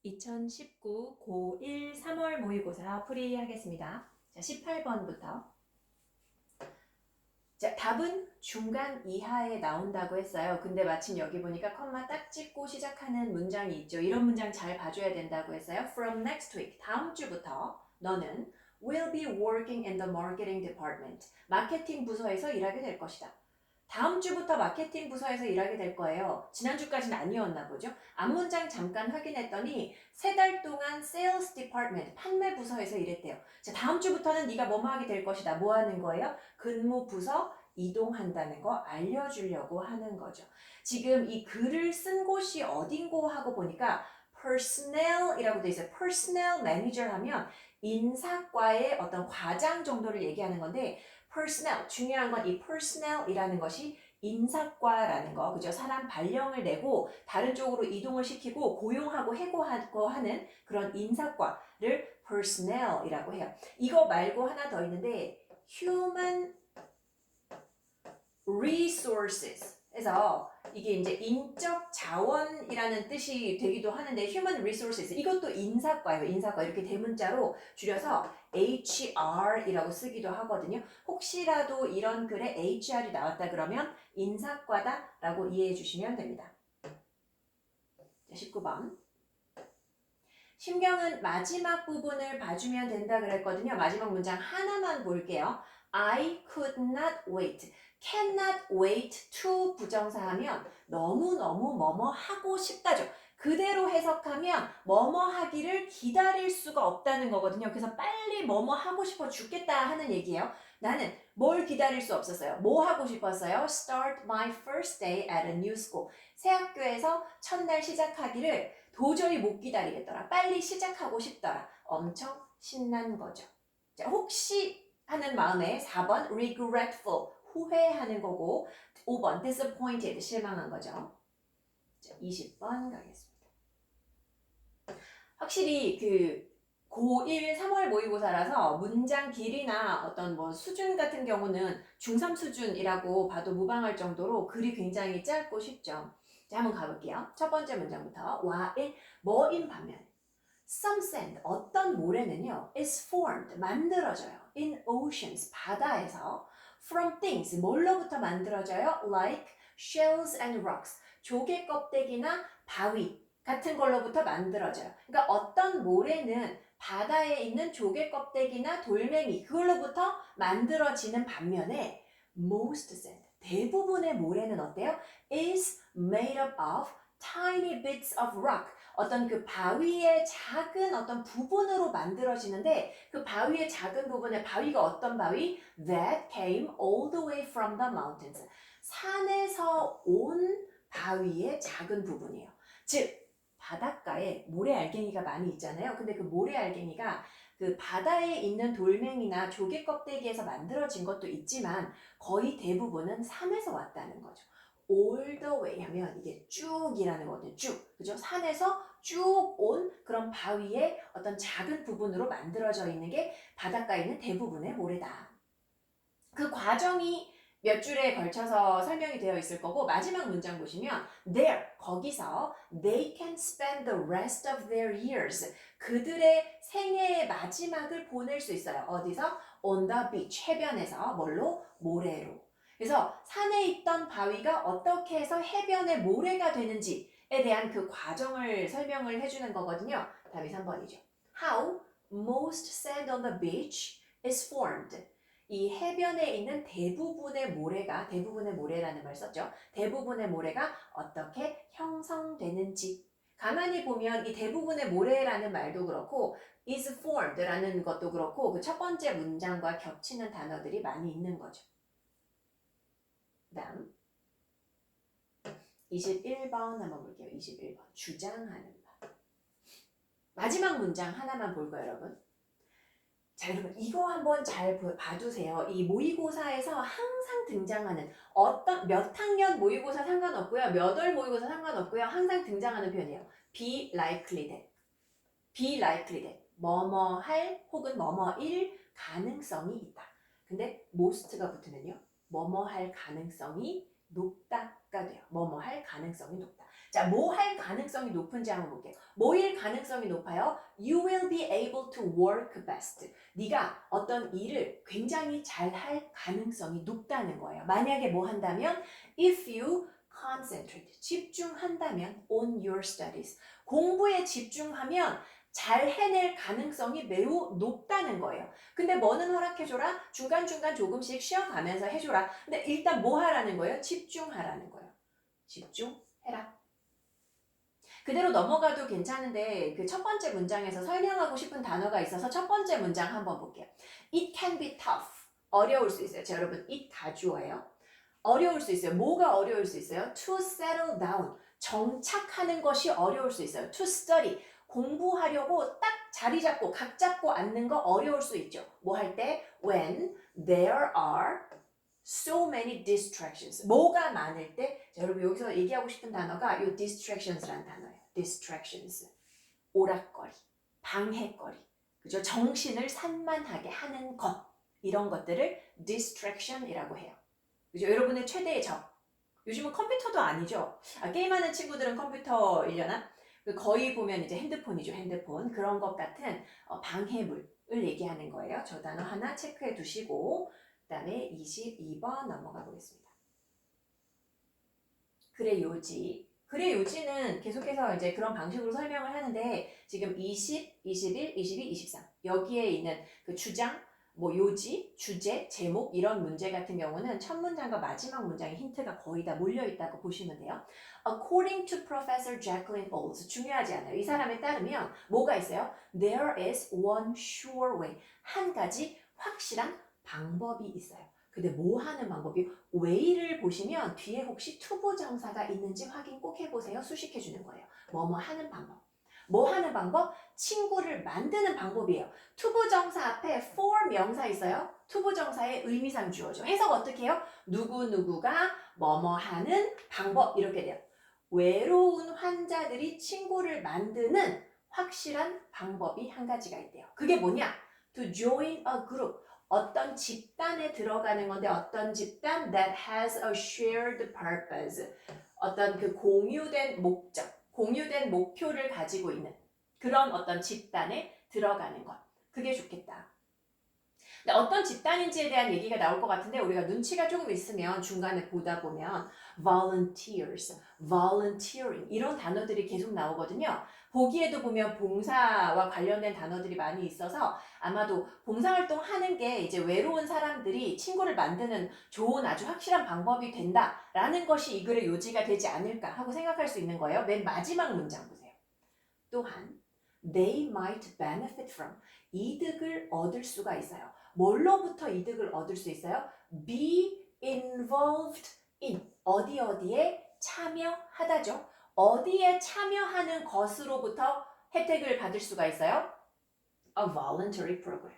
2019 고1 3월 모의고사 풀이하겠습니다. 자, 18번부터. 자, 답은 중간 이하에 나온다고 했어요. 근데 마침 여기 보니까 컴마 딱 찍고 시작하는 문장이 있죠. 이런 문장 잘 봐줘야 된다고 했어요. From next week, 다음 주부터 너는 will be working in the marketing department. 마케팅 부서에서 일하게 될 것이다. 다음 주부터 마케팅 부서에서 일하게 될 거예요. 지난주까지는 아니었나 보죠. 앞문장 잠깐 확인했더니 3달 동안 sales department, 판매 부서에서 일했대요. 자, 다음 주부터는 네가 뭐뭐 하게 될 것이다. 뭐 하는 거예요? 근무 부서 이동한다는 거 알려주려고 하는 거죠. 지금 이 글을 쓴 곳이 어딘고 하고 보니까 personnel이라고 돼 있어요. personnel manager 하면 인사과의 어떤 과장 정도를 얘기하는 건데 personnel, 중요한 건 이 personnel이라는 것이 인사과라는 거, 그죠? 사람 발령을 내고 다른 쪽으로 이동을 시키고 고용하고 해고하고 하는 그런 인사과를 personnel이라고 해요. 이거 말고 하나 더 있는데 human resources 해서 이게 이제 인적 자원이라는 뜻이 되기도 하는데 human resources 이것도 인사과예요. 인사과 이렇게 대문자로 줄여서 HR이라고 쓰기도 하거든요. 혹시라도 이런 글에 HR이 나왔다 그러면 인사과다라고 이해해 주시면 됩니다. 19번. 심경은 마지막 부분을 봐주면 된다 그랬거든요. 마지막 문장 하나만 볼게요. I could not wait. cannot wait to 부정사하면 너무너무 뭐뭐 하고 싶다죠. 그대로 해석하면 뭐뭐 하기를 기다릴 수가 없다는 거거든요. 그래서 빨리 뭐뭐 하고 싶어 죽겠다 하는 얘기예요. 나는 뭘 기다릴 수 없었어요. 뭐 하고 싶었어요? Start my first day at a new school. 새 학교에서 첫날 시작하기를 도저히 못 기다리겠더라. 빨리 시작하고 싶더라. 엄청 신난 거죠. 자, 혹시 하는 마음에 4번 regretful 후회하는 거고 5번 disappointed 실망한 거죠. 자, 20번 가겠습니다. 확실히 그 고1 3월 모의고사라서 문장 길이나 어떤 뭐 수준 같은 경우는 중3 수준이라고 봐도 무방할 정도로 글이 굉장히 짧고 쉽죠. 자, 한번 가볼게요. 첫 번째 문장부터 와일 뭐인 반면 Some sand, 어떤 모래는요, is formed, 만들어져요. In oceans, 바다에서. From things, 뭘로부터 만들어져요? Like shells and rocks, 조개 껍데기나 바위 같은 걸로부터 만들어져요. 그러니까 어떤 모래는 바다에 있는 조개 껍데기나 돌멩이, 그걸로부터 만들어지는 반면에 most sand, 대부분의 모래는 어때요? is made up of tiny bits of rock, 어떤 그 바위의 작은 어떤 부분으로 만들어지는데 그 바위의 작은 부분에 바위가 어떤 바위? That came all the way from the mountains. 산에서 온 바위의 작은 부분이에요. 즉 바닷가에 모래알갱이가 많이 있잖아요. 근데 그 모래알갱이가 그 바다에 있는 돌멩이나 조개 껍데기에서 만들어진 것도 있지만 거의 대부분은 산에서 왔다는 거죠. all the way 하면 이게 쭉이라는 거거든요. 쭉. 그죠? 산에서 쭉 온 그런 바위의 어떤 작은 부분으로 만들어져 있는 게 바닷가에 있는 대부분의 모래다. 그 과정이 몇 줄에 걸쳐서 설명이 되어 있을 거고 마지막 문장 보시면 there, 거기서 they can spend the rest of their years. 그들의 생애의 마지막을 보낼 수 있어요. 어디서? on the beach, 해변에서. 뭘로? 모래로. 그래서 산에 있던 바위가 어떻게 해서 해변의 모래가 되는지에 대한 그 과정을 설명을 해주는 거거든요. 답이 3번이죠. How most sand on the beach is formed. 이 해변에 있는 대부분의 모래가, 대부분의 모래라는 말 썼죠. 대부분의 모래가 어떻게 형성되는지. 가만히 보면 이 대부분의 모래라는 말도 그렇고 is formed라는 것도 그렇고 그 첫 번째 문장과 겹치는 단어들이 많이 있는 거죠. 다음 21번 한번 볼게요. 21번 주장하는 말. 마지막 문장 하나만 볼 거예요, 여러분. 자, 여러분 이거 한번 잘 봐두세요. 이 모의고사에서 항상 등장하는 어떤 몇 학년 모의고사 상관없고요. 몇 월 모의고사 상관없고요. 항상 등장하는 표현이에요. be likely that. be likely that. 뭐뭐 할 혹은 뭐뭐일 가능성이 있다. 근데 most가 붙으면요. 뭐뭐 할 가능성이 높다가 돼요. 뭐뭐 할 가능성이 높다. 자, 뭐 할 가능성이 높은지 한번 볼게요. 뭐일 가능성이 높아요? You will be able to work best. 네가 어떤 일을 굉장히 잘 할 가능성이 높다는 거예요. 만약에 뭐 한다면 if you concentrate, 집중한다면 on your studies. 공부에 집중하면 잘 해낼 가능성이 매우 높다는 거예요. 근데 뭐는 허락해줘라? 중간중간 조금씩 쉬어가면서 해줘라. 근데 일단 뭐 하라는 거예요? 집중하라는 거예요. 집중해라. 그대로 넘어가도 괜찮은데 그 첫 번째 문장에서 설명하고 싶은 단어가 있어서 첫 번째 문장 한번 볼게요. It can be tough. 어려울 수 있어요. 자, 여러분, it 가주어예요. 어려울 수 있어요. 뭐가 어려울 수 있어요? To settle down. 정착하는 것이 어려울 수 있어요. To study. 공부하려고 딱 자리 잡고 각 잡고 앉는 거 어려울 수 있죠. 뭐 할 때? When there are so many distractions. 뭐가 많을 때? 자, 여러분 여기서 얘기하고 싶은 단어가 이 distractions라는 단어예요. distractions. 오락거리, 방해거리. 그죠? 정신을 산만하게 하는 것. 이런 것들을 distraction이라고 해요. 그죠? 여러분의 최대의 적. 요즘은 컴퓨터도 아니죠. 게임하는 친구들은 컴퓨터이려나? 거의 보면 이제 핸드폰이죠. 핸드폰. 그런 것 같은 방해물을 얘기하는 거예요. 저 단어 하나 체크해 두시고 그 다음에 22번 넘어가 보겠습니다. 그래 요지. 그래 요지는 계속해서 이제 그런 방식으로 설명을 하는데 지금 20, 21, 22, 23 여기에 있는 그 주장, 뭐 요지, 주제, 제목 이런 문제 같은 경우는 첫 문장과 마지막 문장에 힌트가 거의 다 몰려 있다고 보시면 돼요. According to Professor Jacqueline Bowles 중요하지 않아요. 이 사람에 따르면 뭐가 있어요? There is one sure way. 한 가지 확실한 방법이 있어요. 근데 뭐 하는 방법이요? way를 보시면 뒤에 혹시 투부정사가 있는지 확인 꼭 해보세요. 수식해 주는 거예요. 뭐뭐 하는 방법. 뭐 하는 방법? 친구를 만드는 방법이에요. 투부정사 앞에 for 명사 있어요. 투부정사의 의미상 주어죠. 해석 어떻게 해요? 누구누구가 뭐뭐 하는 방법 이렇게 돼요. 외로운 환자들이 친구를 만드는 확실한 방법이 한 가지가 있대요. 그게 뭐냐? To join a group. 어떤 집단에 들어가는 건데 어떤 집단 that has a shared purpose. 어떤 그 공유된 목적, 공유된 목표를 가지고 있는 그런 어떤 집단에 들어가는 것. 그게 좋겠다. 근데 어떤 집단인지에 대한 얘기가 나올 것 같은데 우리가 눈치가 조금 있으면 중간에 보다 보면 volunteers, volunteering 이런 단어들이 계속 나오거든요. 보기에도 보면 봉사와 관련된 단어들이 많이 있어서 아마도 봉사활동 하는 게 이제 외로운 사람들이 친구를 만드는 좋은 아주 확실한 방법이 된다라는 것이 이 글의 요지가 되지 않을까 하고 생각할 수 있는 거예요. 맨 마지막 문장 보세요. 또한 they might benefit from 이득을 얻을 수가 있어요. 뭘로부터 이득을 얻을 수 있어요? be involved in 어디에 참여하다죠. 어디에 참여하는 것으로부터 혜택을 받을 수가 있어요? A voluntary program.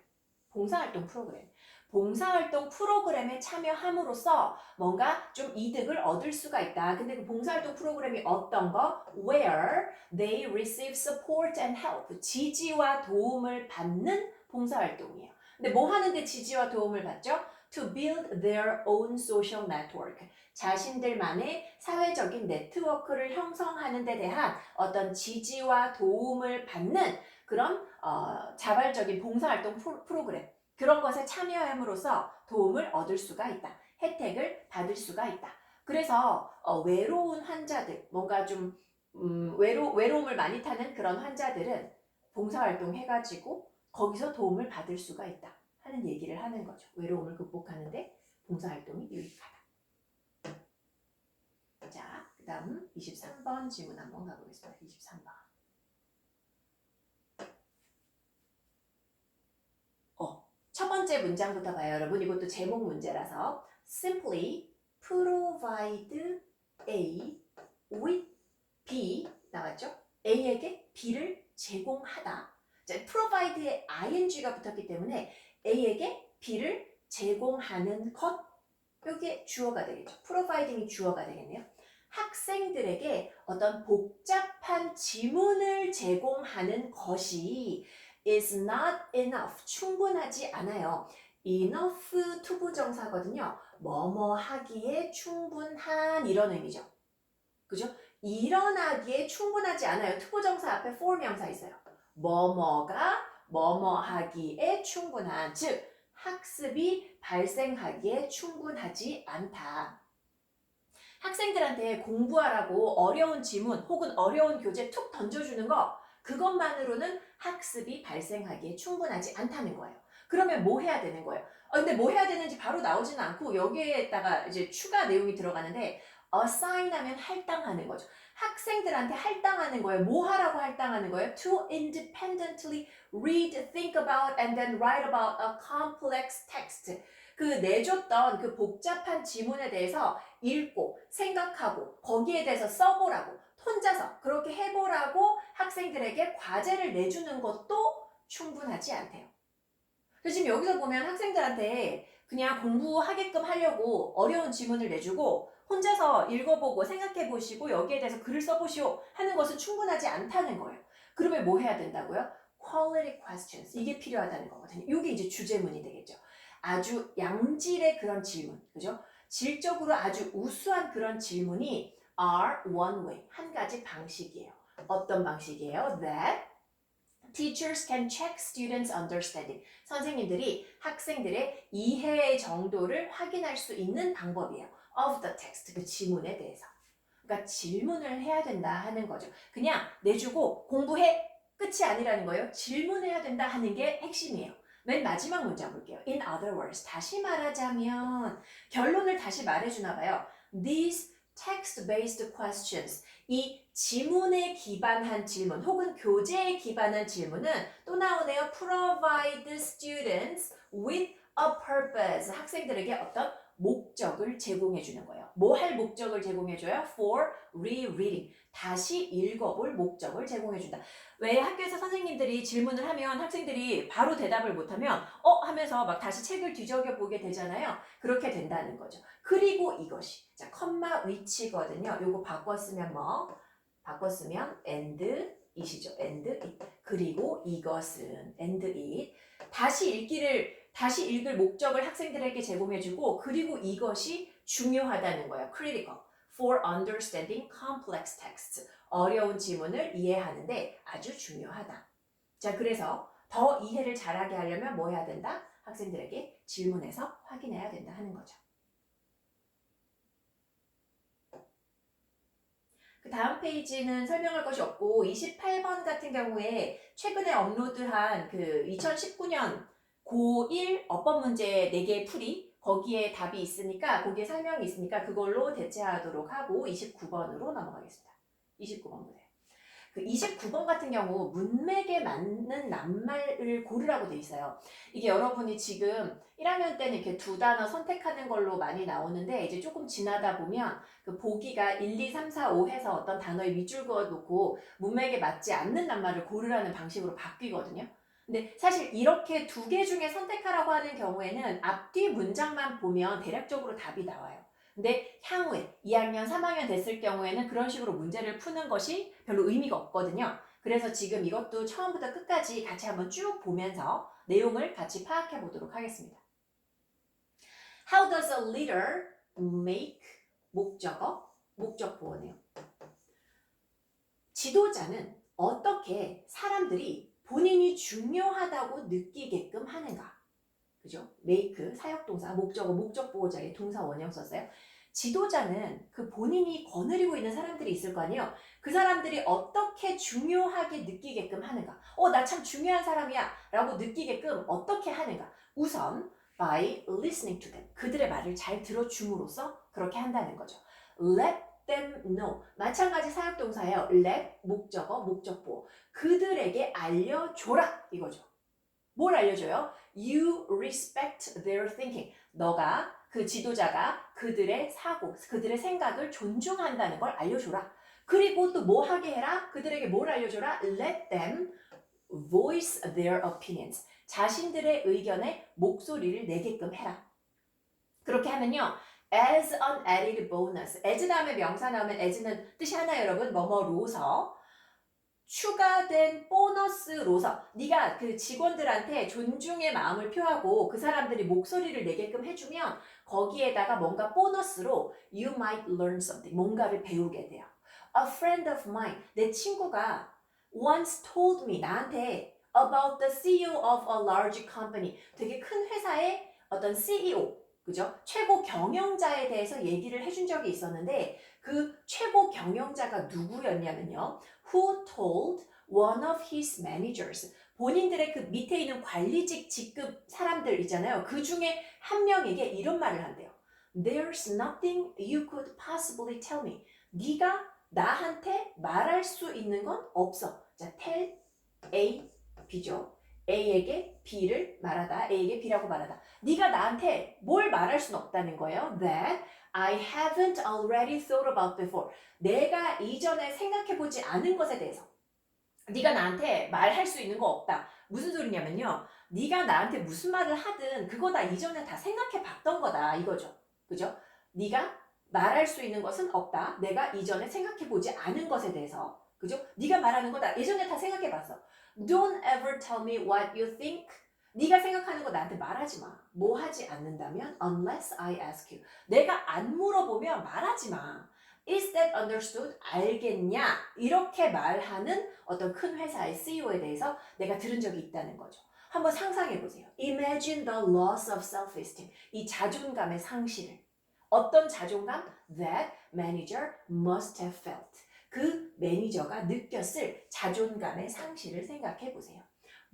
봉사활동 프로그램. 봉사활동 프로그램에 참여함으로써 뭔가 좀 이득을 얻을 수가 있다. 근데 그 봉사활동 프로그램이 어떤 거? Where they receive support and help. 지지와 도움을 받는 봉사활동이에요. 근데 뭐 하는데 지지와 도움을 받죠? To build their own social network. 자신들만의 사회적인 네트워크를 형성하는 데 대한 어떤 지지와 도움을 받는 그런 자발적인 봉사활동 프로그램. 그런 것에 참여함으로써 도움을 얻을 수가 있다. 혜택을 받을 수가 있다. 그래서 외로운 환자들, 뭔가 좀 외로움을 많이 타는 그런 환자들은 봉사활동 해가지고 거기서 도움을 받을 수가 있다 하는 얘기를 하는 거죠. 외로움을 극복하는데 봉사활동이 유익하다. 자, 그 다음 23번 질문 한번 가보겠습니다. 23번. 첫 번째 문장부터 봐요, 여러분. 이것도 제목 문제라서 simply provide A with B 나왔죠? A에게 B를 제공하다. 자, provide에 ing가 붙었기 때문에 A에게 B를 제공하는 것 이게 주어가 되겠죠. providing이 주어가 되겠네요. 학생들에게 어떤 복잡한 지문을 제공하는 것이 is not enough. 충분하지 않아요. enough 투부정사거든요. 뭐뭐 하기에 충분한 이런 의미죠. 그죠? 일어나기에 충분하지 않아요. 투부정사 앞에 for 명사 있어요. 뭐뭐가 뭐뭐하기에 충분한, 즉 학습이 발생하기에 충분하지 않다. 학생들한테 공부하라고 어려운 지문 혹은 어려운 교재 툭 던져주는 거, 그것만으로는 학습이 발생하기에 충분하지 않다는 거예요. 그러면 뭐 해야 되는 거예요? 근데 뭐 해야 되는지 바로 나오지는 않고 여기에다가 이제 추가 내용이 들어가는데 assign 하면 할당하는 거죠. 학생들한테 할당하는 거예요. 뭐 하라고 할당하는 거예요? To independently read, think about, and then write about a complex text. 그 내줬던 그 복잡한 지문에 대해서 읽고 생각하고 거기에 대해서 써보라고, 혼자서 그렇게 해보라고 학생들에게 과제를 내주는 것도 충분하지 않대요. 그래서 지금 여기서 보면 학생들한테 그냥 공부하게끔 하려고 어려운 지문을 내주고 혼자서 읽어보고 생각해보시고 여기에 대해서 글을 써보시오 하는 것은 충분하지 않다는 거예요. 그러면 뭐 해야 된다고요? Quality questions, 이게 필요하다는 거거든요. 이게 이제 주제문이 되겠죠. 아주 양질의 그런 질문, 그죠? 질적으로 아주 우수한 그런 질문이 are one way, 한 가지 방식이에요. 어떤 방식이에요? That teachers can check students' understanding. 선생님들이 학생들의 이해 정도를 확인할 수 있는 방법이에요. Of the text, 그 지문에 대해서. 그러니까 질문을 해야 된다 하는 거죠. 그냥 내주고 공부해, 끝이 아니라는 거예요. 질문해야 된다 하는 게 핵심이에요. 맨 마지막 문장 볼게요. In other words, 다시 말하자면 결론을 다시 말해주나 봐요. These text-based questions, 이 지문에 기반한 질문 혹은 교재에 기반한 질문은 또 나오네요. Provide students with a purpose. 학생들에게 어떤 목적을 제공해 주는 거예요. 뭐 할 목적을 제공해 줘요? For rereading. 다시 읽어볼 목적을 제공해 준다. 왜 학교에서 선생님들이 질문을 하면 학생들이 바로 대답을 못하면 하면서 막 다시 책을 뒤적여 보게 되잖아요. 그렇게 된다는 거죠. 그리고 이것이, 자, 컴마 위치거든요. 요거 바꿨으면 뭐? 바꿨으면 and it이죠. and it. 그리고 이것은 and it. 다시 읽을 목적을 학생들에게 제공해주고, 그리고 이것이 중요하다는 거예요. critical for understanding complex texts. 어려운 지문을 이해하는데 아주 중요하다. 자, 그래서 더 이해를 잘하게 하려면 뭐 해야 된다? 학생들에게 질문해서 확인해야 된다 하는 거죠. 그 다음 페이지는 설명할 것이 없고 28번 같은 경우에 최근에 업로드한 그 2019년 고1 어법 문제 4개 풀이, 거기에 답이 있으니까, 거기에 설명이 있으니까 그걸로 대체하도록 하고 29번으로 넘어가겠습니다. 29번 보세요. 그 29번 같은 경우 문맥에 맞는 낱말을 고르라고 돼 있어요. 이게 여러분이 지금 1학년 때는 이렇게 두 단어 선택하는 걸로 많이 나오는데 이제 조금 지나다 보면 그 보기가 1, 2, 3, 4, 5 해서 어떤 단어에 밑줄 그어 놓고 문맥에 맞지 않는 낱말을 고르라는 방식으로 바뀌거든요. 근데 사실 이렇게 두 개 중에 선택하라고 하는 경우에는 앞뒤 문장만 보면 대략적으로 답이 나와요. 근데 향후에 2학년, 3학년 됐을 경우에는 그런 식으로 문제를 푸는 것이 별로 의미가 없거든요. 그래서 지금 이것도 처음부터 끝까지 같이 한번 쭉 보면서 내용을 같이 파악해 보도록 하겠습니다. How does a leader make 목적어, 목적 보어네요. 지도자는 어떻게 사람들이 본인이 중요하다고 느끼게끔 하는가? 그죠? make, 사역동사, 목적어, 목적 보호 자리에 동사 원형 썼어요. 지도자는 그 본인이 거느리고 있는 사람들이 있을 거 아니에요. 그 사람들이 어떻게 중요하게 느끼게끔 하는가. 나 참 중요한 사람이야 라고 느끼게끔 어떻게 하는가. 우선 by listening to them. 그들의 말을 잘 들어줌으로써 그렇게 한다는 거죠. Let them know. 마찬가지 사역동사예요. let, 목적어, 목적보. 그들에게 알려줘라 이거죠. 뭘 알려줘요? You respect their thinking. 너가, 그 지도자가 그들의 사고, 그들의 생각을 존중한다는 걸 알려줘라. 그리고 또 뭐 하게 해라? 그들에게 뭘 알려줘라? Let them voice their opinions. 자신들의 의견에 목소리를 내게끔 해라. 그렇게 하면요. as an added bonus. as 다음에 명사 나오면 as는 뜻이 하나요, 여러분? 뭐뭐로서. 추가된 보너스로서 네가 그 직원들한테 존중의 마음을 표하고 그 사람들이 목소리를 내게끔 해주면 거기에다가 뭔가 보너스로 you might learn something, 뭔가를 배우게 돼요. A friend of mine, 내 친구가 once told me, 나한테 about the CEO of a large company, 되게 큰 회사의 어떤 CEO, 그죠? 최고 경영자에 대해서 얘기를 해준 적이 있었는데 그 최고 경영자가 누구였냐면요. Who told one of his managers, 본인들의 그 밑에 있는 관리직 직급 사람들 있잖아요. 그 중에 한 명에게 이런 말을 한대요. There's nothing you could possibly tell me. 네가 나한테 말할 수 있는 건 없어. 자, tell A, B죠. A에게 B를 말하다. A에게 B라고 말하다. 네가 나한테 뭘 말할 수는 없다는 거예요. That I haven't already thought about before. 내가 이전에 생각해보지 않은 것에 대해서. 네가 나한테 말할 수 있는 거 없다. 무슨 소리냐면요. 네가 나한테 무슨 말을 하든 그거 다 이전에 다 생각해 봤던 거다. 이거죠. 그죠? 네가 말할 수 있는 것은 없다. 내가 이전에 생각해 보지 않은 것에 대해서. 그죠? 네가 말하는 거 다 예전에 다 생각해 봤어. Don't ever tell me what you think. 네가 생각하는 거 나한테 말하지 마. 뭐 하지 않는다면 unless I ask you. 내가 안 물어보면 말하지 마. Is that understood? 알겠냐? 이렇게 말하는 어떤 큰 회사의 CEO에 대해서 내가 들은 적이 있다는 거죠. 한번 상상해 보세요. Imagine the loss of self-esteem. 이 자존감의 상실을. 어떤 자존감? That manager must have felt. 그 매니저가 느꼈을 자존감의 상실을 생각해 보세요.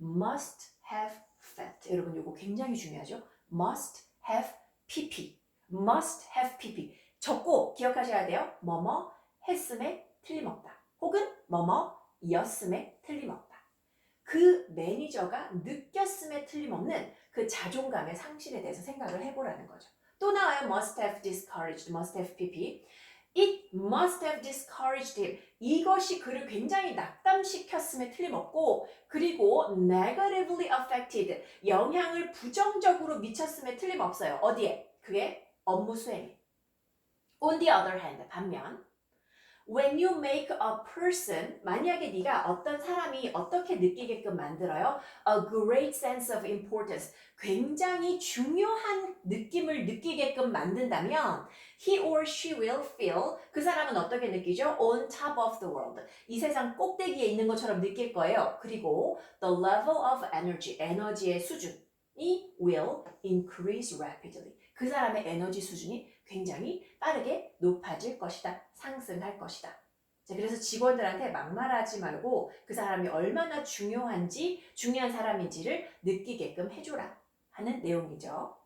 Must have felt. 여러분 이거 굉장히 중요하죠. Must have PP. Must have PP. 적고 기억하셔야 돼요. 뭐뭐 했음에 틀림없다. 혹은 뭐뭐 였음에 틀림없다. 그 매니저가 느꼈음에 틀림없는 그 자존감의 상실에 대해서 생각을 해보라는 거죠. 또 나와요. Must have discouraged, must have PP. It must have discouraged him. 이것이 그를 굉장히 낙담시켰음에 틀림없고 그리고 negatively affected. 영향을 부정적으로 미쳤음에 틀림없어요. 어디에? 그게 업무 수행에. On the other hand, 반면 when you make a person, 만약에 네가 어떤 사람이 어떻게 느끼게끔 만들어요? A great sense of importance. 굉장히 중요한 느낌을 느끼게끔 만든다면 he or she will feel, 그 사람은 어떻게 느끼죠? On top of the world. 이 세상 꼭대기에 있는 것처럼 느낄 거예요. 그리고 the level of energy, 에너지의 수준이 will increase rapidly. 그 사람의 에너지 수준이 굉장히 빠르게 높아질 것이다. 상승할 것이다. 자, 그래서 직원들한테 막말하지 말고 그 사람이 얼마나 중요한지, 중요한 사람인지를 느끼게끔 해줘라 하는 내용이죠.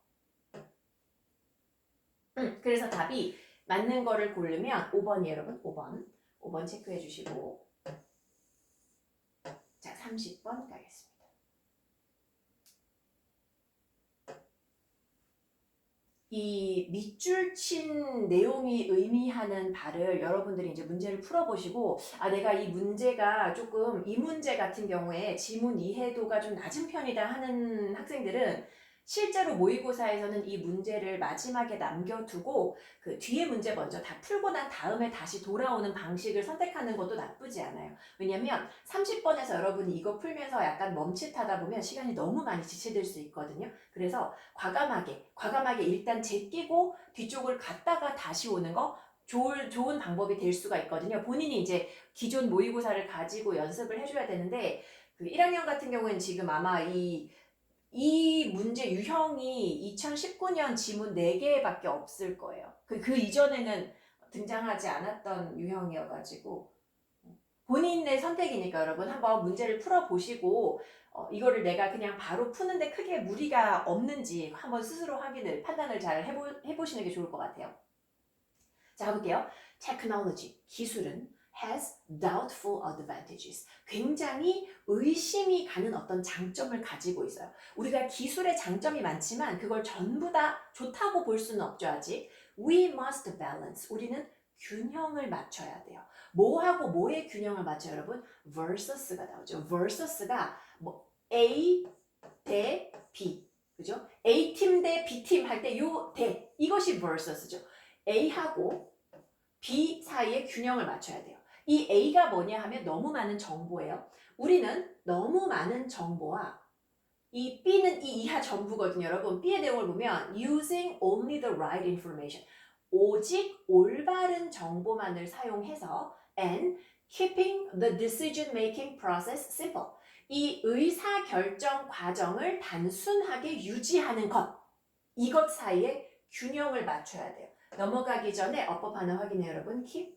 그래서 답이 맞는 거를 고르면 5번이 여러분 5번 체크해 주시고 자 30번 가겠습니다. 이 밑줄 친 내용이 의미하는 바를 여러분들이 이제 문제를 풀어보시고 아 내가 이 문제가 조금 이 문제 같은 경우에 지문 이해도가 좀 낮은 편이다 하는 학생들은 실제로 모의고사에서는 이 문제를 마지막에 남겨두고 그 뒤에 문제 먼저 다 풀고 난 다음에 다시 돌아오는 방식을 선택하는 것도 나쁘지 않아요. 왜냐면 30번에서 여러분이 이거 풀면서 약간 멈칫하다 보면 시간이 너무 많이 지체될 수 있거든요. 그래서 과감하게 일단 제끼고 뒤쪽을 갔다가 다시 오는 거 좋은 방법이 될 수가 있거든요. 본인이 이제 기존 모의고사를 가지고 연습을 해줘야 되는데 그 1학년 같은 경우에는 지금 아마 이 문제 유형이 2019년 지문 4개밖에 없을 거예요. 그 이전에는 등장하지 않았던 유형이어가지고 본인의 선택이니까 여러분 한번 문제를 풀어보시고 이거를 내가 그냥 바로 푸는데 크게 무리가 없는지 한번 스스로 판단을 잘 해보시는 게 좋을 것 같아요. 자, 가볼게요. Technology, 기술은 has doubtful advantages. 굉장히 의심이 가는 어떤 장점을 가지고 있어요. 우리가 기술의 장점이 많지만 그걸 전부 다 좋다고 볼 수는 없죠, 아직. We must balance. 우리는 균형을 맞춰야 돼요. 뭐하고 뭐의 균형을 맞춰요, 여러분? versus가 나오죠. versus가 뭐 A 대 B, 그죠? A팀 대 B팀 할 때 요 대, 이것이 versus죠. A하고 B 사이의 균형을 맞춰야 돼요. 이 A가 뭐냐 하면 너무 많은 정보예요. 우리는 너무 많은 정보와 이 B는 이 이하 전부거든요. 여러분 B의 내용을 보면 using only the right information. 오직 올바른 정보만을 사용해서 and keeping the decision-making process simple. 이 의사결정 과정을 단순하게 유지하는 것, 이것 사이에 균형을 맞춰야 돼요. 넘어가기 전에 어법 하나 확인해요, 여러분. keep.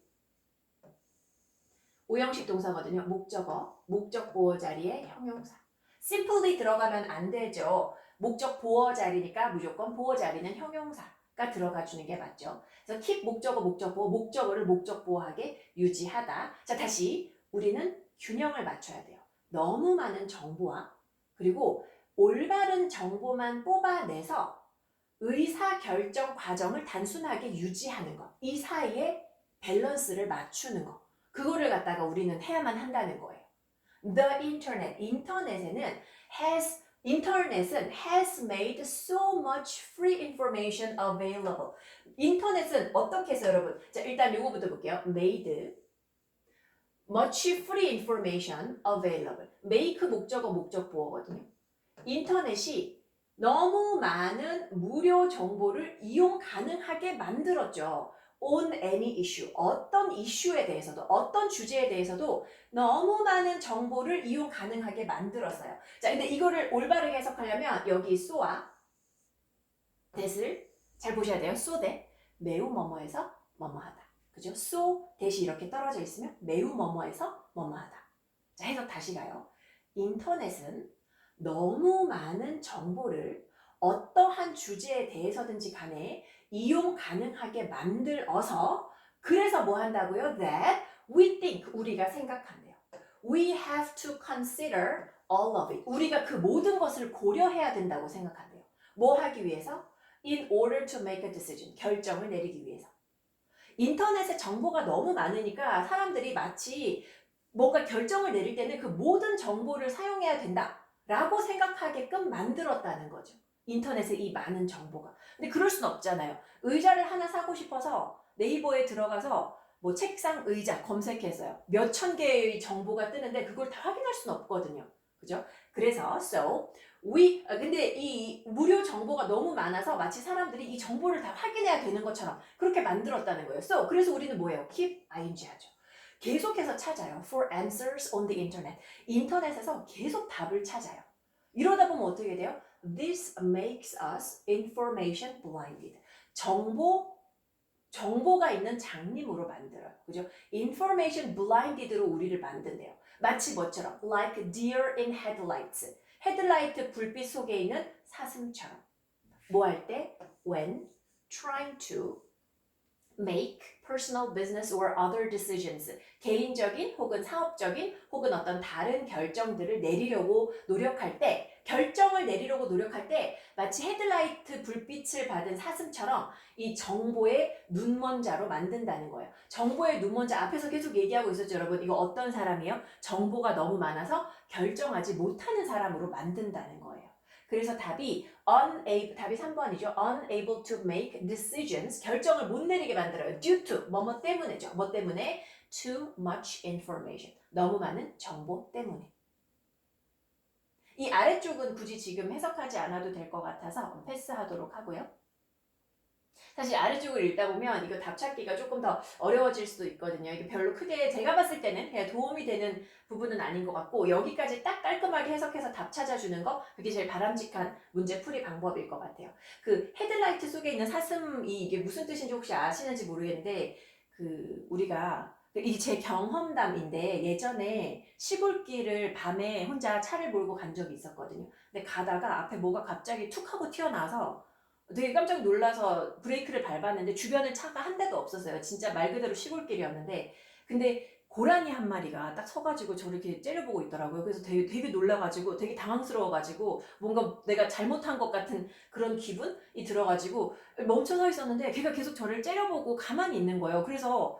오형식 동사거든요. 목적어, 목적 보어 자리에 형용사. simply 들어가면 안 되죠. 목적 보어 자리니까 무조건 보어 자리는 형용사가 들어가 주는 게 맞죠. 그래서 keep 목적어, 목적 보어, 목적어를 목적 보어하게 유지하다. 자, 다시 우리는 균형을 맞춰야 돼요. 너무 많은 정보와 그리고 올바른 정보만 뽑아내서 의사결정 과정을 단순하게 유지하는 것. 이 사이에 밸런스를 맞추는 것. 그거를 갖다가 우리는 해야만 한다는 거예요. The internet, 인터넷은 has made so much free information available. 인터넷은 어떻게 해서 여러분? 자, 일단 요거부터 볼게요. made much free information available. make 목적어 목적 보어거든요. 인터넷이 너무 많은 무료 정보를 이용 가능하게 만들었죠. On any issue. 어떤 이슈에 대해서도, 어떤 주제에 대해서도 너무 많은 정보를 이용 가능하게 만들었어요. 자, 근데 이거를 올바르게 해석하려면 여기 so와 that을 잘 보셔야 돼요. so that 매우 뭐뭐해서 뭐뭐하다. 그죠? so that이 이렇게 떨어져 있으면 매우 뭐뭐해서 뭐뭐하다. 자, 해석 다시 가요. 인터넷은 너무 많은 정보를 어떠한 주제에 대해서든지 간에 이용 가능하게 만들어서 그래서 뭐 한다고요? That we think, 우리가 생각한대요. We have to consider all of it. 우리가 그 모든 것을 고려해야 된다고 생각한대요. 뭐 하기 위해서? In order to make a decision. 결정을 내리기 위해서. 인터넷에 정보가 너무 많으니까 사람들이 마치 뭔가 결정을 내릴 때는 그 모든 정보를 사용해야 된다라고 생각하게끔 만들었다는 거죠. 인터넷에 이 많은 정보가. 근데 그럴 순 없잖아요. 의자를 하나 사고 싶어서 네이버에 들어가서 뭐 책상 의자 검색했어요. 몇천 개의 정보가 뜨는데 그걸 다 확인할 수는 없거든요. 그죠? 그래서 근데 이 무료 정보가 너무 많아서 마치 사람들이 이 정보를 다 확인해야 되는 것처럼 그렇게 만들었다는 거예요. 그래서 우리는 뭐예요? keep ing 하죠. 계속해서 찾아요. For answers on the internet. 인터넷에서 계속 답을 찾아요. 이러다 보면 어떻게 돼요? This makes us information blinded. 정보가 있는 장님으로 만들어요. 그죠? Information blinded로 우리를 만든대요. 마치 뭐처럼? Like deer in headlights. 헤드라이트 불빛 속에 있는 사슴처럼. 뭐 할 때? When trying to make personal business or other decisions. 개인적인 혹은 사업적인 혹은 어떤 다른 결정들을 내리려고 노력할 때, 결정을 내리려고 노력할 때 마치 헤드라이트 불빛을 받은 사슴처럼 이 정보의 눈먼자로 만든다는 거예요. 정보의 눈먼자 앞에서 계속 얘기하고 있었죠, 여러분. 이거 어떤 사람이에요? 정보가 너무 많아서 결정하지 못하는 사람으로 만든다는 거예요. 그래서 답이 3번이죠. Unable to make decisions. 결정을 못 내리게 만들어요. Due to 뭐뭐 때문에죠. 뭐 때문에? Too much information. 너무 많은 정보 때문에. 이 아래쪽은 굳이 지금 해석하지 않아도 될 것 같아서 패스하도록 하고요. 사실 아래쪽을 읽다 보면 이거 답 찾기가 조금 더 어려워질 수도 있거든요. 이게 별로 크게 제가 봤을 때는 그냥 도움이 되는 부분은 아닌 것 같고 여기까지 딱 깔끔하게 해석해서 답 찾아주는 거 그게 제일 바람직한 문제 풀이 방법일 것 같아요. 그 헤드라이트 속에 있는 사슴이 이게 무슨 뜻인지 혹시 아시는지 모르겠는데 우리가 이게 제 경험담인데 예전에 시골길을 밤에 혼자 차를 몰고 간 적이 있었거든요. 근데 가다가 앞에 뭐가 갑자기 툭 하고 튀어나와서 되게 깜짝 놀라서 브레이크를 밟았는데 주변에 차가 한 대도 없었어요. 진짜 말 그대로 시골길이었는데 근데 고라니 한 마리가 딱 서가지고 저를 이렇게 째려보고 있더라고요. 그래서 되게 놀라가지고 되게 당황스러워가지고 뭔가 내가 잘못한 것 같은 그런 기분이 들어가지고 멈춰 서 있었는데 걔가 계속 저를 째려보고 가만히 있는 거예요. 그래서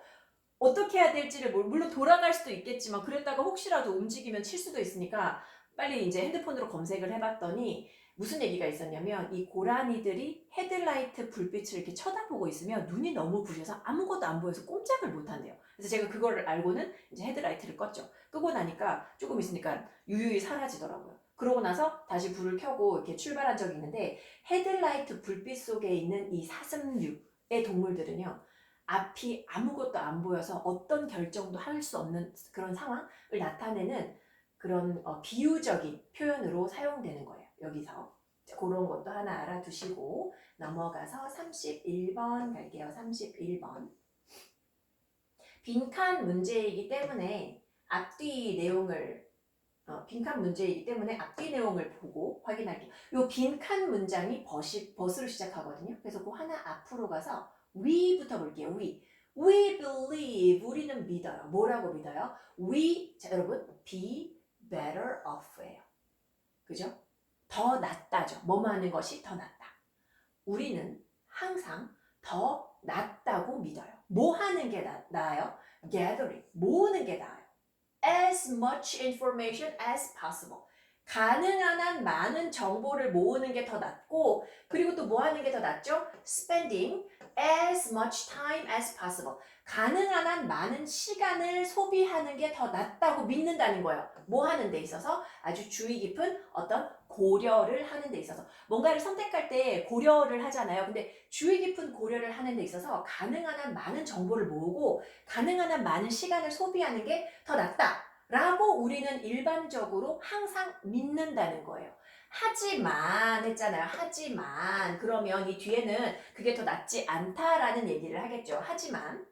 어떻게 해야 될지를 물론 돌아갈 수도 있겠지만 그랬다가 혹시라도 움직이면 칠 수도 있으니까 빨리 이제 핸드폰으로 검색을 해봤더니 무슨 얘기가 있었냐면 이 고라니들이 헤드라이트 불빛을 이렇게 쳐다보고 있으면 눈이 너무 부셔서 아무것도 안 보여서 꼼짝을 못 한대요. 그래서 제가 그거를 알고는 이제 헤드라이트를 껐죠. 끄고 나니까 조금 있으니까 유유히 사라지더라고요. 그러고 나서 다시 불을 켜고 이렇게 출발한 적이 있는데 헤드라이트 불빛 속에 있는 이 사슴류의 동물들은요. 앞이 아무것도 안 보여서 어떤 결정도 할 수 없는 그런 상황을 나타내는 그런 비유적인 표현으로 사용되는 거예요. 여기서. 자, 그런 것도 하나 알아두시고 넘어가서 31번 갈게요. 31번. 빈칸 문제이기 때문에 앞뒤 내용을 빈칸 문제이기 때문에 앞뒤 내용을 보고 확인할게요. 이 빈칸 문장이 벗으로 시작하거든요. 그래서 그 하나 앞으로 가서 we부터 볼게요. We believe. 우리는 믿어요. 뭐라고 믿어요? We, 자, 여러분, be better off예요. 그죠? 더 낫다죠. 뭐뭐 하는 것이 더 낫다. 우리는 항상 더 낫다고 믿어요. 뭐 하는 게 나아요? Gathering. 모으는 게 나아요. As much information as possible. 가능한 한 많은 정보를 모으는 게 더 낫고, 그리고 또 뭐 하는 게 더 낫죠? Spending as much time as possible. 가능한 한 많은 시간을 소비하는 게 더 낫다고 믿는다는 거예요. 뭐 하는 데 있어서? 아주 주의 깊은 어떤 고려를 하는 데 있어서. 뭔가를 선택할 때 고려를 하잖아요. 근데 주의 깊은 고려를 하는 데 있어서 가능한 한 많은 정보를 모으고 가능한 한 많은 시간을 소비하는 게 더 낫다. 라고 우리는 일반적으로 항상 믿는다는 거예요. 하지만 했잖아요. 하지만 그러면 이 뒤에는 그게 더 낫지 않다라는 얘기를 하겠죠. 하지만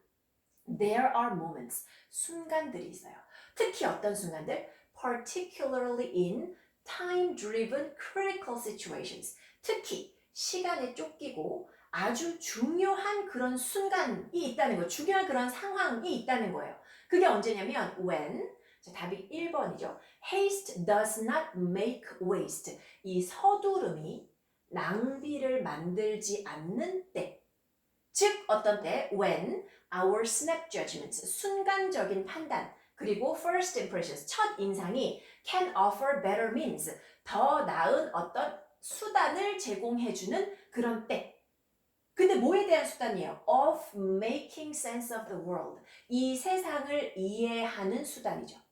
there are moments. 순간들이 있어요. 특히 어떤 순간들? Particularly in time-driven critical situations. 특히 시간에 쫓기고 아주 중요한 그런 순간이 있다는 거예요. 중요한 그런 상황이 있다는 거예요. 그게 언제냐면 when, 자, 답이 1번이죠. Haste does not make waste. 이 서두름이 낭비를 만들지 않는 때. 즉 어떤 때 when our snap judgments 순간적인 판단 그리고 first impressions 첫 인상이 can offer better means 더 나은 어떤 수단을 제공해주는 그런 때. 근데 뭐에 대한 수단이에요? Of making sense of the world. 이 세상을 이해하는 수단이죠.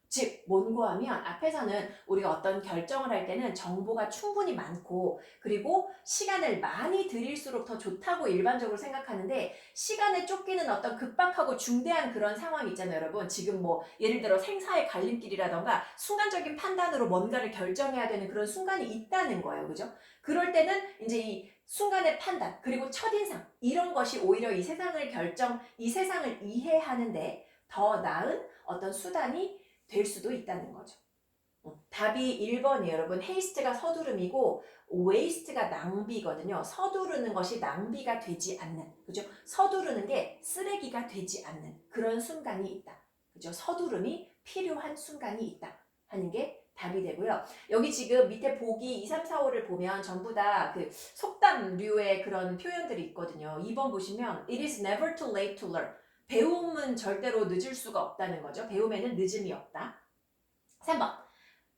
즉 뭔고 하면 앞에서는 우리가 어떤 결정을 할 때는 정보가 충분히 많고 그리고 시간을 많이 들일수록 더 좋다고 일반적으로 생각하는데 시간에 쫓기는 어떤 급박하고 중대한 그런 상황이 있잖아요. 여러분 지금 뭐 예를 들어 생사의 갈림길이라던가 순간적인 판단으로 뭔가를 결정해야 되는 그런 순간이 있다는 거예요. 그죠? 그럴 때는 이제 이 순간의 판단 그리고 첫인상 이런 것이 오히려 이 세상을 이해하는데 더 나은 어떤 수단이 될 수도 있다는 거죠. 답이 1번이에요. 여러분 haste가 서두름이고 waste가 낭비거든요. 서두르는 것이 낭비가 되지 않는, 그죠? 서두르는 게 쓰레기가 되지 않는 그런 순간이 있다. 그죠? 서두름이 필요한 순간이 있다 하는 게 답이 되고요. 여기 지금 밑에 보기 2, 3, 4, 5를 보면 전부 다 그 속담류의 그런 표현들이 있거든요. 2번 보시면 It is never too late to learn. 배움은 절대로 늦을 수가 없다는 거죠. 배움에는 늦음이 없다. 3번.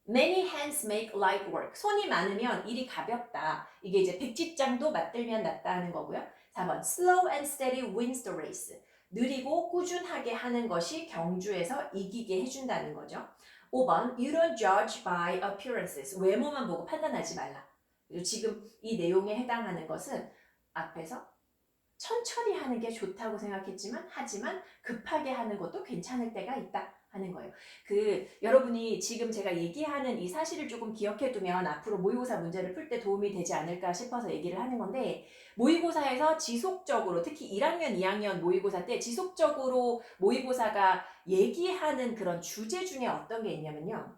Many hands make light work. 손이 많으면 일이 가볍다. 이게 이제 백지장도 맞들면 낫다 하는 거고요. 4번. Slow and steady wins the race. 느리고 꾸준하게 하는 것이 경주에서 이기게 해준다는 거죠. 5번. You don't judge by appearances. 외모만 보고 판단하지 말라. 그리고 지금 이 내용에 해당하는 것은 앞에서 천천히 하는 게 좋다고 생각했지만 하지만 급하게 하는 것도 괜찮을 때가 있다 하는 거예요. 여러분이 지금 제가 얘기하는 이 사실을 조금 기억해 두면 앞으로 모의고사 문제를 풀 때 도움이 되지 않을까 싶어서 얘기를 하는 건데 모의고사에서 지속적으로 특히 1학년, 2학년 모의고사 때 지속적으로 모의고사가 얘기하는 그런 주제 중에 어떤 게 있냐면요.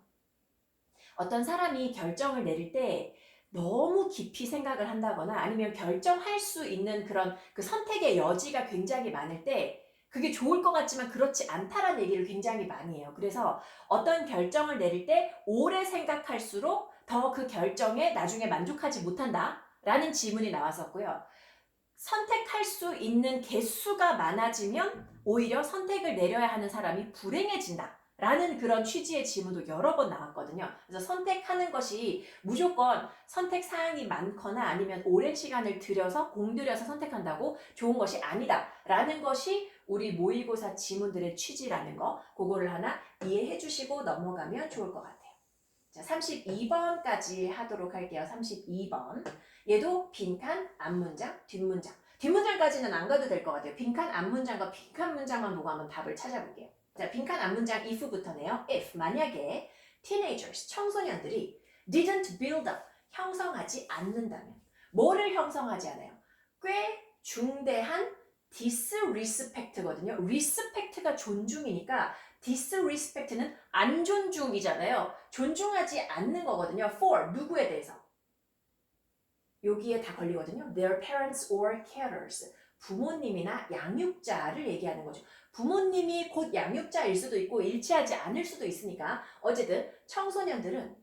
어떤 사람이 결정을 내릴 때 너무 깊이 생각을 한다거나 아니면 결정할 수 있는 그런 그 선택의 여지가 굉장히 많을 때 그게 좋을 것 같지만 그렇지 않다라는 얘기를 굉장히 많이 해요. 그래서 어떤 결정을 내릴 때 오래 생각할수록 더 그 결정에 나중에 만족하지 못한다 라는 질문이 나왔었고요. 선택할 수 있는 개수가 많아지면 오히려 선택을 내려야 하는 사람이 불행해진다. 라는 그런 취지의 질문도 여러 번 나왔거든요. 그래서 선택하는 것이 무조건 선택 사항이 많거나 아니면 오랜 시간을 들여서 공들여서 선택한다고 좋은 것이 아니다. 라는 것이 우리 모의고사 지문들의 취지라는 거, 그거를 하나 이해해 주시고 넘어가면 좋을 것 같아요. 자, 32번까지 하도록 할게요. 32번. 얘도 빈칸, 앞문장, 뒷문장. 뒷문장까지는 안 가도 될 것 같아요. 빈칸 앞문장과 빈칸 문장만 보고 한번 답을 찾아볼게요. 자, 빈칸 앞문장 if부터네요. if 만약에 teenagers 청소년들이 didn't build up 형성하지 않는다면 뭐를 형성하지 않아요? 꽤 중대한 disrespect거든요. respect가 존중이니까 disrespect는 안 존중이잖아요. 존중하지 않는 거거든요. for 누구에 대해서? 여기에 다 걸리거든요. Their parents or carers. 부모님이나 양육자를 얘기하는 거죠. 부모님이 곧 양육자일 수도 있고 일치하지 않을 수도 있으니까 어쨌든 청소년들은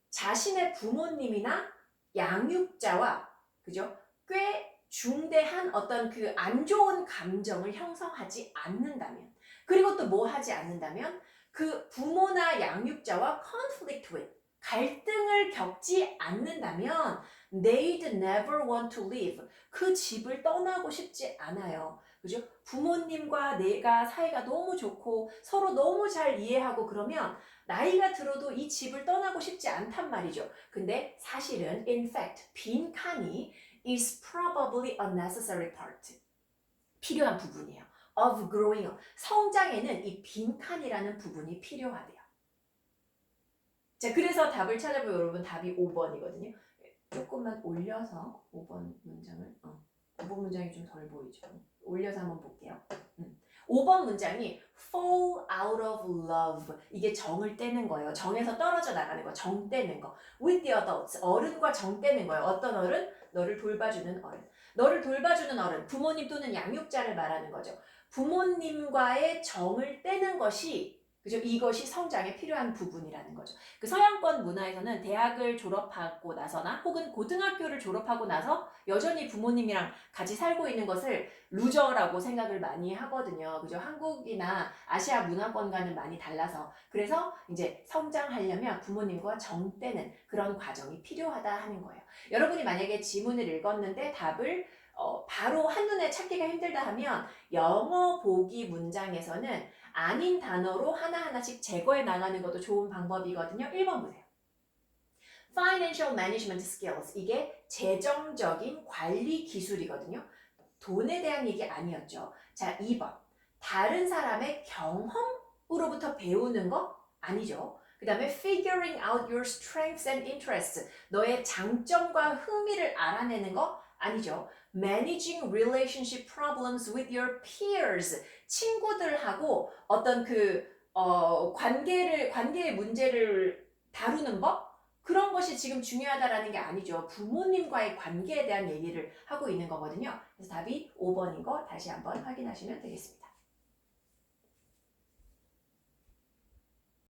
자신의 부모님이나 양육자와 그죠? 꽤 중대한 어떤 그 안 좋은 감정을 형성하지 않는다면 그리고 또 뭐 하지 않는다면 그 부모나 양육자와 conflict with 갈등을 겪지 않는다면 they'd never want to leave 그 집을 떠나고 싶지 않아요. 그죠? 부모님과 내가 사이가 너무 좋고 서로 너무 잘 이해하고 그러면 나이가 들어도 이 집을 떠나고 싶지 않단 말이죠. 근데 사실은 in fact 빈칸이 is probably a necessary part. 필요한 부분이에요. of growing up. 성장에는 이 빈칸이라는 부분이 필요하대요. 자, 그래서 답을 찾아보면 여러분 답이 5번이거든요. 조금만 올려서 5번 문장을 5번 문장이 좀 덜 보이죠. 올려서 한번 볼게요. 5번 문장이 fall out of love 이게 정을 떼는 거예요. 정에서 떨어져 나가는 거, 정 떼는 거. with the adults 어른과 정 떼는 거예요. 어떤 어른? 너를 돌봐주는 어른. 너를 돌봐주는 어른, 부모님 또는 양육자를 말하는 거죠. 부모님과의 정을 떼는 것이 그죠? 이것이 성장에 필요한 부분이라는 거죠. 그 서양권 문화에서는 대학을 졸업하고 나서나 혹은 고등학교를 졸업하고 나서 여전히 부모님이랑 같이 살고 있는 것을 루저라고 생각을 많이 하거든요. 그죠? 한국이나 아시아 문화권과는 많이 달라서. 그래서 이제 성장하려면 부모님과 정떼는 그런 과정이 필요하다 하는 거예요. 여러분이 만약에 지문을 읽었는데 답을 바로 한눈에 찾기가 힘들다 하면 영어 보기 문장에서는 아닌 단어로 하나하나씩 제거해 나가는 것도 좋은 방법이거든요. 1번 보세요. Financial Management Skills 이게 재정적인 관리 기술이거든요. 돈에 대한 얘기 아니었죠. 자, 2번. 다른 사람의 경험으로부터 배우는 거 아니죠. 그 다음에 figuring out your strengths and interests 너의 장점과 흥미를 알아내는 거 아니죠. Managing relationship problems with your peers 친구들하고 어떤 관계의 문제를 다루는 법 그런 것이 지금 중요하다라는 게 아니죠. 부모님과의 관계에 대한 얘기를 하고 있는 거거든요. 그래서 답이 5번인 거 다시 한번 확인하시면 되겠습니다.